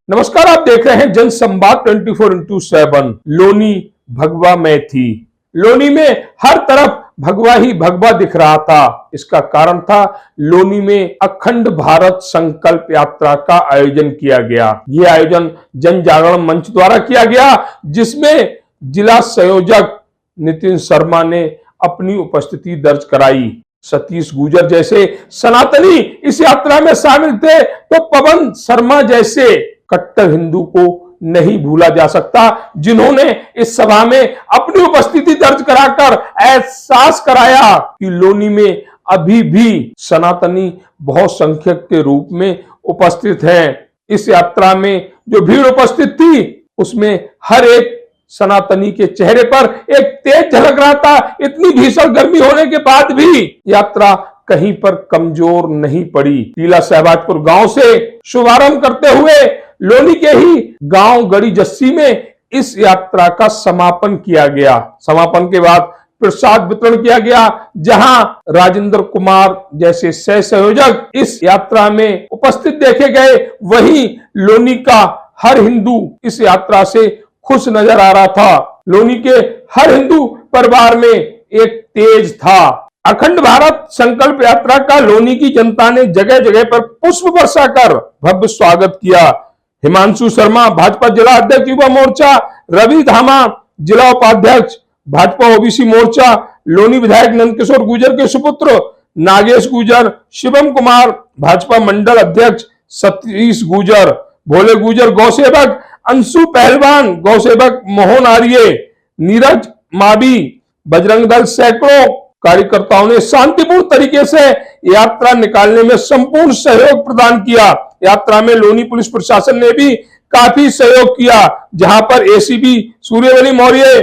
नमस्कार, आप देख रहे हैं जन संवाद 24x7। लोनी भगवा में थी। लोनी में हर तरफ भगवा ही भगवा दिख रहा था। इसका कारण था लोनी में अखंड भारत संकल्प यात्रा का आयोजन किया गया। यह आयोजन जन जागरण मंच द्वारा किया गया, जिसमें जिला संयोजक नितिन शर्मा ने अपनी उपस्थिति दर्ज कराई। सतीश गुजर जैसे सनातनी इस यात्रा में शामिल थे, तो पवन शर्मा जैसे कट्टर हिंदू को नहीं भूला जा सकता, जिन्होंने इस सभा में अपनी उपस्थिति दर्ज कराकर एहसास कराया कि लोनी में अभी भी सनातनी बहुसंख्यक के रूप में उपस्थित हैं। इस यात्रा में जो भीड़ उपस्थित थी, उसमें हर एक सनातनी के चेहरे पर एक तेज झलक रहा था। इतनी भीषण गर्मी होने के बाद भी यात्रा कहीं पर कमजोर नहीं पड़ी। टीला सहबाजपुर गांव से शुभारंभ करते हुए लोनी के ही गांव गड़ी जस्सी में इस यात्रा का समापन किया गया। समापन के बाद प्रसाद वितरण किया गया, जहां राजेंद्र कुमार जैसे सह संयोजक इस यात्रा में उपस्थित देखे गए। वहीं लोनी का हर हिंदू इस यात्रा से खुश नजर आ रहा था। लोनी के हर हिंदू परिवार में एक तेज था। अखंड भारत संकल्प यात्रा का लोनी की जनता ने जगह जगह पर पुष्प वर्षा कर भव्य स्वागत किया। हिमांशु शर्मा भाजपा जिला अध्यक्ष युवा मोर्चा, रवि धामा जिला उपाध्यक्ष भाजपा ओबीसी मोर्चा, लोनी विधायक नंदकिशोर गुजर के सुपुत्र नागेश गुजर, शिवम कुमार भाजपा मंडल अध्यक्ष, सतीश गुजर, भोले गुजर गौसेवक, अंशु पहलवान गौसेवक, मोहन आर्य, नीरज माबी, बजरंग दल सैकड़ों कार्यकर्ताओं ने शांतिपूर्ण तरीके से यात्रा निकालने में संपूर्ण सहयोग प्रदान किया। यात्रा में लोनी पुलिस प्रशासन ने भी काफी सहयोग किया, जहां पर एसीपी सूर्यवली मौर्य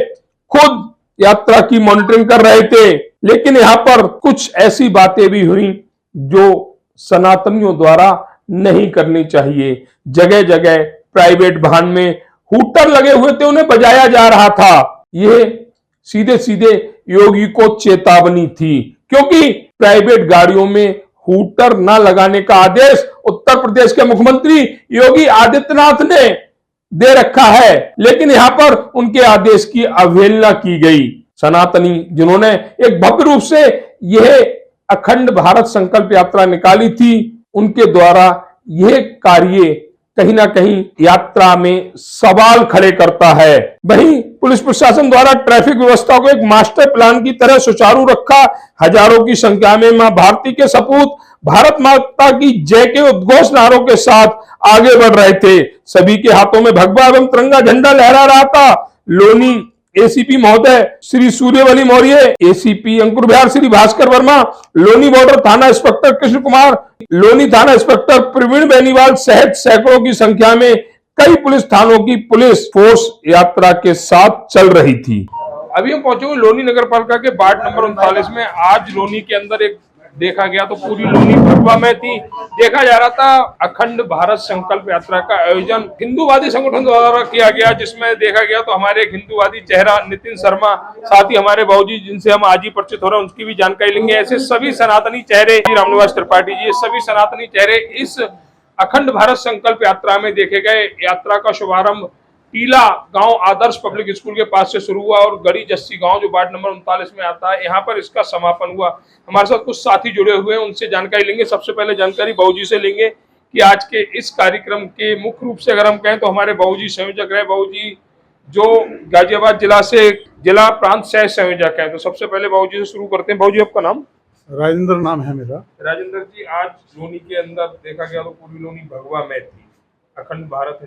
खुद यात्रा की मॉनिटरिंग कर रहे थे। लेकिन यहां पर कुछ ऐसी बातें भी हुई जो सनातनियों द्वारा नहीं करनी चाहिए। जगह जगह प्राइवेट वाहन में हूटर लगे हुए थे, उन्हें बजाया जा रहा था। ये सीधे सीधे योगी को चेतावनी थी, क्योंकि प्राइवेट गाड़ियों में हूटर न लगाने का आदेश उत्तर प्रदेश के मुख्यमंत्री योगी आदित्यनाथ ने दे रखा है, लेकिन यहां पर उनके आदेश की अवहेलना की गई। सनातनी जिन्होंने एक भव्य रूप से यह अखंड भारत संकल्प यात्रा निकाली थी, उनके द्वारा यह कार्य कहीं ना कहीं यात्रा में सवाल खड़े करता है। वहीं पुलिस प्रशासन द्वारा ट्रैफिक व्यवस्था को एक मास्टर प्लान की तरह सुचारू रखा। हजारों की संख्या में मां भारती के सपूत भारत माता की जय के उद्घोष नारों के साथ आगे बढ़ रहे थे। सभी के हाथों में भगवा एवं तिरंगा झंडा लहरा रहा था। लोनी एसीपी महोदय श्री सूर्यवली मौर्य, एसीपी अंकुर बिहार श्री भास्कर वर्मा, लोनी बॉर्डर थाना इंस्पेक्टर कृष्ण कुमार, लोनी थाना इंस्पेक्टर प्रवीण बेनीवाल सहित सैकड़ों की संख्या में कई पुलिस थानों की पुलिस फोर्स यात्रा के साथ चल रही थी। अभी हम पहुंचे हुए लोनी नगर पालिका के वार्ड नंबर 39 में। आज लोनी के अंदर एक देखा गया तो पूरी लोनी भगवा में थी। देखा जा रहा था अखंड भारत संकल्प यात्रा का आयोजन हिंदूवादी संगठन द्वारा किया गया, जिसमें देखा गया तो हमारे एक हिंदूवादी चेहरा नितिन शर्मा, साथ ही हमारे बाबूजी जिनसे हम आज ही परिचित हो रहे हैं, उनकी भी जानकारी लेंगे। ऐसे सभी सनातनी चेहरे, रामनिवास त्रिपाठी जी, सभी सनातनी चेहरे इस अखंड भारत संकल्प यात्रा में देखे गए। यात्रा का शुभारंभ टीला गांव आदर्श पब्लिक स्कूल के पास से शुरू हुआ और गड़ी जस्सी गांव जो वार्ड नंबर 39 में आता है, यहां पर इसका समापन हुआ। हमारे साथ कुछ साथी जुड़े हुए हैं, उनसे जानकारी लेंगे। सबसे पहले जानकारी बाबूजी से लेंगे कि आज के इस कार्यक्रम के मुख्य रूप से अगर हम कहें तो हमारे बाबूजी संयोजक रहे, बाबूजी जो गाजियाबाद जिला से जिला प्रांत सह संयोजक है। तो सबसे पहले बाबूजी से शुरू करते हैं। बाबूजी आपका नाम? राजेंद्र नाम है मेरा। राजेंद्र जी, आज लोनी के अंदर देखा गया तो पूरी लोनी भगवा में थी। अखंड भारत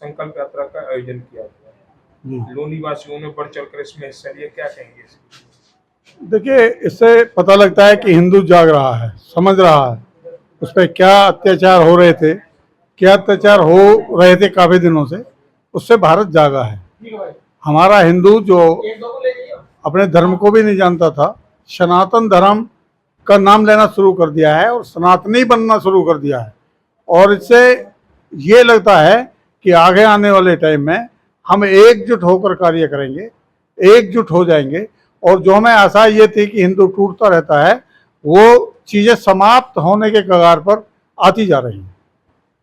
संकल्प यात्रा का आयोजन किया गया। लोनी वासियों ने बढ़ चढ़कर इसमें हिस्सा लिया, क्या कहेंगे? देखिए, इससे पता लगता है कि हिंदू जाग रहा है, समझ रहा है उस पर क्या अत्याचार हो रहे थे, क्या अत्याचार हो रहे थे काफी दिनों से, उससे भारत जागा है। हमारा हिंदू जो अपने धर्म को भी नहीं जानता था, सनातन धर्म का नाम लेना शुरू कर दिया है और सनातनी बनना शुरू कर दिया है। और इससे ये लगता है कि आगे आने वाले टाइम में हम एकजुट होकर कार्य करेंगे, एकजुट हो जाएंगे। और जो हमें आशा ये थी कि हिंदू टूटता रहता है, वो चीज़ें समाप्त होने के कगार पर आती जा रही हैं।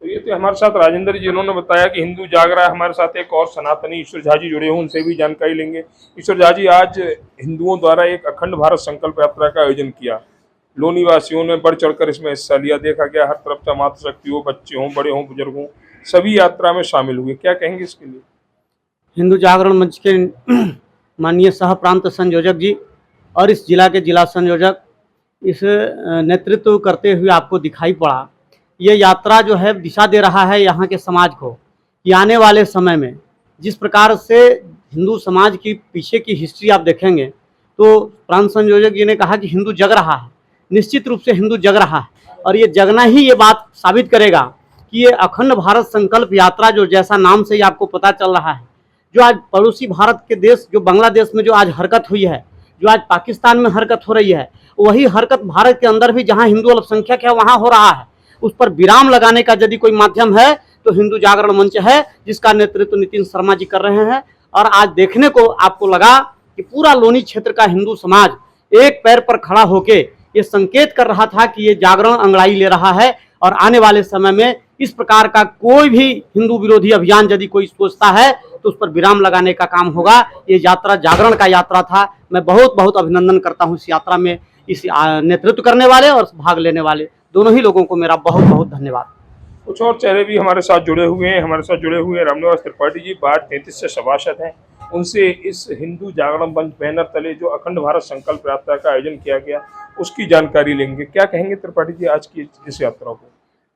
तो ये तो हमारे साथ राजेंद्र जी जिन्होंने बताया कि हिंदू जाग रहा है। हमारे साथ एक और सनातनी ईश्वर झा जी जुड़े हुए, उनसे भी जानकारी लेंगे। ईश्वर झा जी, आज हिंदुओं द्वारा एक अखंड भारत संकल्प यात्रा का आयोजन किया, लोनी वासियों ने बढ़ चढ़कर इसमें हिस्सा लिया। देखा गया हर तरफ से मातृशक्ति हो, बच्चे हों, बड़े हों, बुजुर्ग हों, सभी यात्रा में शामिल हुए। क्या कहेंगे इसके लिए? हिंदू जागरण मंच के माननीय सह प्रांत संयोजक जी और इस जिला के जिला संयोजक इस नेतृत्व करते हुए आपको दिखाई पड़ा। ये यात्रा जो है दिशा दे रहा है यहाँ के समाज को कि आने वाले समय में जिस प्रकार से हिंदू समाज की पीछे की हिस्ट्री आप देखेंगे तो प्रांत संयोजक जी ने कहा कि हिंदू जग रहा है, निश्चित रूप से हिंदू जग रहा है और ये जगना ही ये बात साबित करेगा कि ये अखंड भारत संकल्प यात्रा जो जैसा नाम से ही आपको पता चल रहा है, जो आज पड़ोसी भारत के देश जो बांग्लादेश में जो आज हरकत हुई है, जो आज पाकिस्तान में हरकत हो रही है, वही हरकत भारत के अंदर भी जहां हिंदू अल्पसंख्यक है वहां हो रहा है। उस पर विराम लगाने का यदि कोई माध्यम है तो हिंदू जागरण मंच है, जिसका नेतृत्व नितिन शर्मा जी कर रहे हैं। और आज देखने को आपको लगा कि पूरा लोनी क्षेत्र का हिंदू समाज एक पैर पर खड़ा होके ये संकेत कर रहा था कि ये जागरण अंगड़ाई ले रहा है और आने वाले समय में इस प्रकार का कोई भी हिंदू विरोधी अभियान यदि कोई सोचता है तो उस पर विराम लगाने का काम होगा। ये यात्रा जागरण का यात्रा था। मैं बहुत बहुत अभिनंदन करता हूँ इस यात्रा में इस नेतृत्व करने वाले और भाग लेने वाले दोनों ही लोगों को मेरा बहुत बहुत धन्यवाद। कुछ और चेहरे भी हमारे साथ जुड़े हुए हैं। हमारे साथ जुड़े हुए हैं रामनिवास त्रिपाठी जी, बाढ़ 33 से सभासद हैं। उनसे इस हिंदू जागरण मंच बैनर तले जो अखंड भारत संकल्प यात्रा का आयोजन किया गया उसकी जानकारी लेंगे। क्या कहेंगे त्रिपाठी जी आज की इस यात्रा को?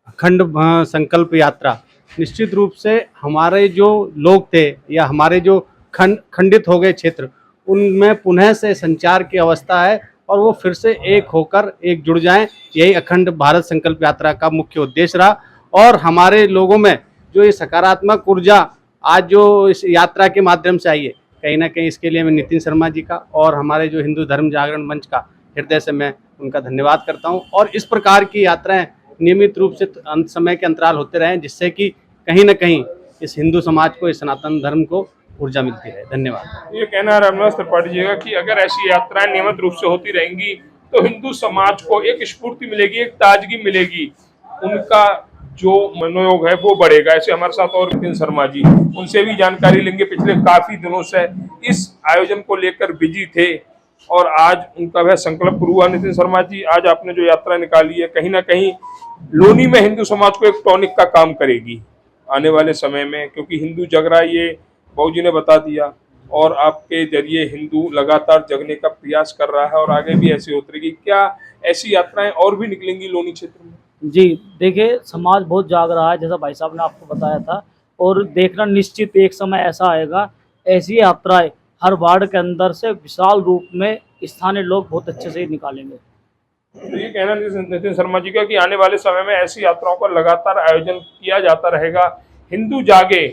अखंड संकल्प यात्रा निश्चित रूप से हमारे जो लोग थे या हमारे जो खंडित हो गए क्षेत्र उनमें पुनः से संचार की अवस्था है और वो फिर से एक होकर एक जुड़ जाएं, यही अखंड भारत संकल्प यात्रा का मुख्य उद्देश्य रहा। और हमारे लोगों में जो ये सकारात्मक ऊर्जा आज जो इस यात्रा के माध्यम से आई है, कहीं ना कहीं इसके लिए मैं नितिन शर्मा जी का और हमारे जो हिंदू धर्म जागरण मंच का हृदय से मैं उनका धन्यवाद करता हूं। और इस प्रकार की यात्राएं नियमित रूप से समय के अंतराल होते रहें, जिससे कि कहीं ना कहीं इस हिंदू समाज को, इस सनातन धर्म को ऊर्जा मिलती रहे। धन्यवाद। ये कहना है रामनिवास त्रिपाठी जी का कि अगर ऐसी यात्राएं नियमित रूप से होती रहेंगी तो हिंदू समाज को एक स्फूर्ति मिलेगी, एक ताजगी मिलेगी, उनका जो मनोयोग है वो बढ़ेगा। ऐसे हमारे साथ और नितिन शर्मा जी, उनसे भी जानकारी लेंगे। पिछले काफी दिनों से इस आयोजन को लेकर बिजी थे और आज उनका वह संकल्प पूरा हुआ। नितिन शर्मा जी, आज आपने जो यात्रा निकाली है कहीं ना कहीं लोनी में हिंदू समाज को एक टॉनिक का काम करेगी आने वाले समय में, क्योंकि हिंदू जग रहा है, ये बाबू जी ने बता दिया और आपके जरिए हिंदू लगातार जगने का प्रयास कर रहा है और आगे भी ऐसी होती रहेगी। क्या ऐसी यात्राएं और भी निकलेंगी लोनी क्षेत्र में? जी देखिए, समाज बहुत जाग रहा है जैसा भाई साहब ने आपको बताया था, और देखना निश्चित एक समय ऐसा आएगा, ऐसी यात्राएं हर वार्ड के अंदर से विशाल रूप में स्थानीय लोग बहुत अच्छे से निकालेंगे। तो ये कहना नितिन शर्मा जी का कि आने वाले समय में ऐसी यात्राओं का लगातार आयोजन किया जाता रहेगा। हिंदू जागे,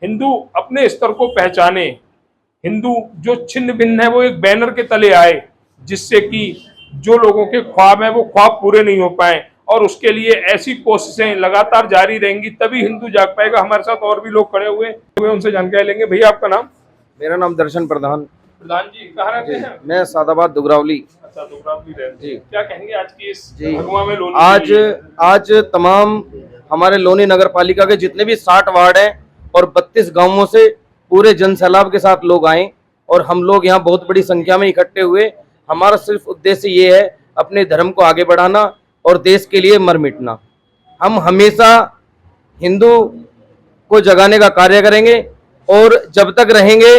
हिंदू अपने स्तर को पहचाने, हिंदू जो छिन्न भिन्न है वो एक बैनर के तले आए, जिससे कि जो लोगों के ख्वाब हैं वो ख्वाब पूरे नहीं हो पाए, और उसके लिए ऐसी कोशिशें लगातार जारी रहेंगी, तभी हिंदू जाग पाएगा। हमारे साथ और भी लोग खड़े हुए, उनसे जानकारी लेंगे। भैया आपका नाम? मेरा नाम दर्शन प्रधान। प्रधान जी कहाँ रहते हैं? मैं सादाबाद दुगरावली। अच्छा, दुगरावली रहते हैं। जी। क्या कहेंगे आज की इस जी। भगवा में लोनी? आज तमाम हमारे लोनी नगर पालिका के जितने भी 60 वार्ड हैं और 32 गांवों से पूरे जन सैलाब के साथ लोग आए और हम लोग यहाँ बहुत बड़ी संख्या में इकट्ठे हुए। हमारा सिर्फ उद्देश्य ये है अपने धर्म को आगे बढ़ाना और देश के लिए मर मिटना। हम हमेशा हिंदू को जगाने का कार्य करेंगे और जब तक रहेंगे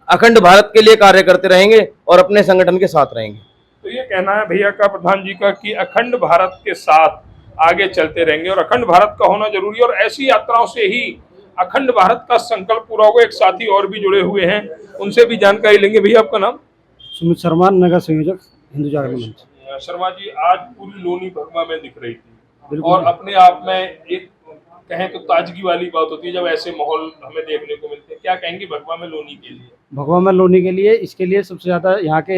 अखंड भारत के लिए कार्य करते रहेंगे और अपने संगठन के साथ रहेंगे। तो ये कहना है भैया का, प्रधान जी का, कि अखंड भारत के साथ आगे चलते रहेंगे और अखंड भारत का होना जरूरी है, और ऐसी यात्राओं से ही अखंड भारत का संकल्प पूरा होगा। एक साथी और भी जुड़े हुए हैं, उनसे भी जानकारी लेंगे। भैया आपका नाम? सुमित शर्मा, नगर संयोजक, हिंदू जागरण मंच। शर्मा जी, आज पूरी लोनी भगवा में दिख रही थी और अपने आप में एक कहें तो ताजगी वाली बात होती है जब ऐसे माहौल हमें देखने को मिलते हैं। क्या कहेंगे भगवा में लोनी के लिए? भगवा में लोनी के लिए, इसके लिए सबसे ज़्यादा यहाँ के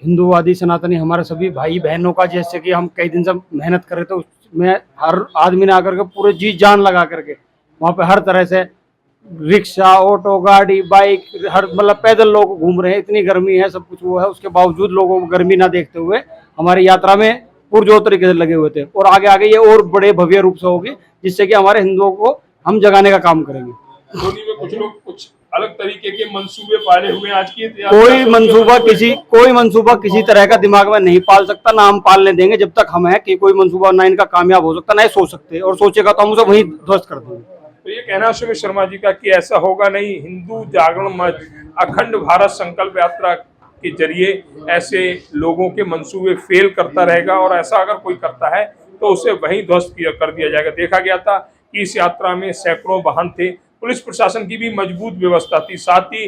हिंदूवादी सनातनी हमारे सभी भाई बहनों का, जैसे कि हम कई दिन से मेहनत कर रहे थे, उसमें हर आदमी ने आकर के पूरे जी जान लगा करके वहाँ पे हर तरह से रिक्शा, ऑटो, गाड़ी, बाइक, हर मतलब पैदल लोग घूम रहे हैं। इतनी गर्मी है, सब कुछ वो है, उसके बावजूद लोगों को गर्मी ना देखते हुए हमारी यात्रा में पुरजोर तरीके से लगे हुए थे, और आगे आगे ये और बड़े भव्य रूप से होगी, जिससे कि हमारे हिंदुओं को हम जगाने का काम करेंगे। लोनी में कुछ लोग कुछ अलग तरीके के मंसूबे पाले हुए हैं। आज की कोई मंसूबा किसी तरह का दिमाग में नहीं पाल सकता, ना हम पालने देंगे जब तक हम है कि कोई मंसूबा ना इनका कामयाब हो सकता, ना ही सोच सकते, और सोचेगा तो हम उसे वहीं ध्वस्त कर देंगे। तो ये कहना सुमित शर्मा जी का कि ऐसा होगा नहीं, हिंदू जागरण मंच अखंड भारत संकल्प यात्रा के जरिए ऐसे लोगों के मंसूबे फेल करता रहेगा, और ऐसा अगर कोई करता है तो उसे वहीं ध्वस्त कर दिया जाएगा। देखा गया था कि इस यात्रा में सैकड़ों वाहन थे, पुलिस प्रशासन की भी मजबूत व्यवस्था थी, साथ ही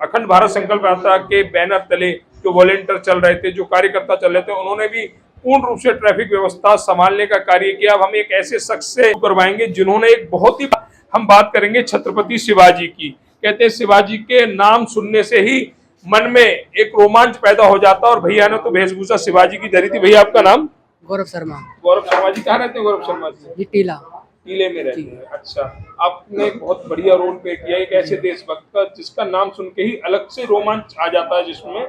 अखंड भारत संकल्प यात्रा के बैनर तले जो वॉलेंटियर चल रहे थे, जो कार्यकर्ता चल रहे थे, उन्होंने भी पूर्ण रूप से ट्रैफिक व्यवस्था संभालने का कार्य किया। अब हम एक ऐसे शख्स से करवाएंगे जिन्होंने एक बहुत ही, हम बात करेंगे छत्रपति शिवाजी की। कहते हैं शिवाजी के नाम सुनने से ही मन में एक रोमांच पैदा हो जाता, और भैया ने तो वेशभूषा शिवाजी की धरी थी। भैया आपका नाम? गौरव शर्मा। गौरव शर्मा जी कहाँ रहते हैं? गौरव शर्मा जी टीला में रहते हैं। अच्छा, आपने बहुत बढ़िया रोल प्ले किया एक ऐसे देशभक्त का जिसका नाम सुन के ही अलग से रोमांच आ जाता है जिसमें।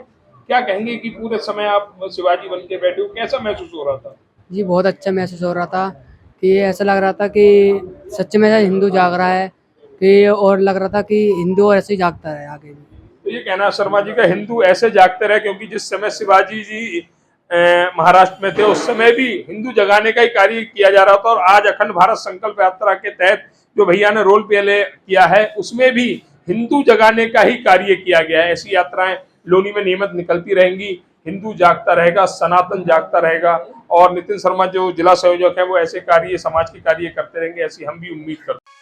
क्या कहेंगे कि पूरे समय आप शिवाजी बन के बैठे हो, कैसा महसूस हो रहा था? जी बहुत अच्छा महसूस हो रहा था कि ऐसा लग रहा था कि सच में हिंदू जाग रहा है, कि और लग रहा था कि हिंदू और ऐसे ही जागता रहे आगे भी। तो ये कहना शर्मा जी का, हिंदू ऐसे जागते रहे, क्योंकि जिस समय शिवाजी जी महाराष्ट्र में थे उस समय भी हिंदू जगाने का ही कार्य किया जा रहा था, और आज अखंड भारत संकल्प यात्रा के तहत जो भैया ने रोल प्ले किया है उसमें भी हिंदू जगाने का ही कार्य किया गया है। ऐसी यात्राएं लोनी में नियमित निकलती रहेंगी, हिंदू जागता रहेगा, सनातन जागता रहेगा, और नितिन शर्मा जो जिला संयोजक है वो ऐसे कार्य, समाज के कार्य करते रहेंगे, ऐसी हम भी उम्मीद करते हैं।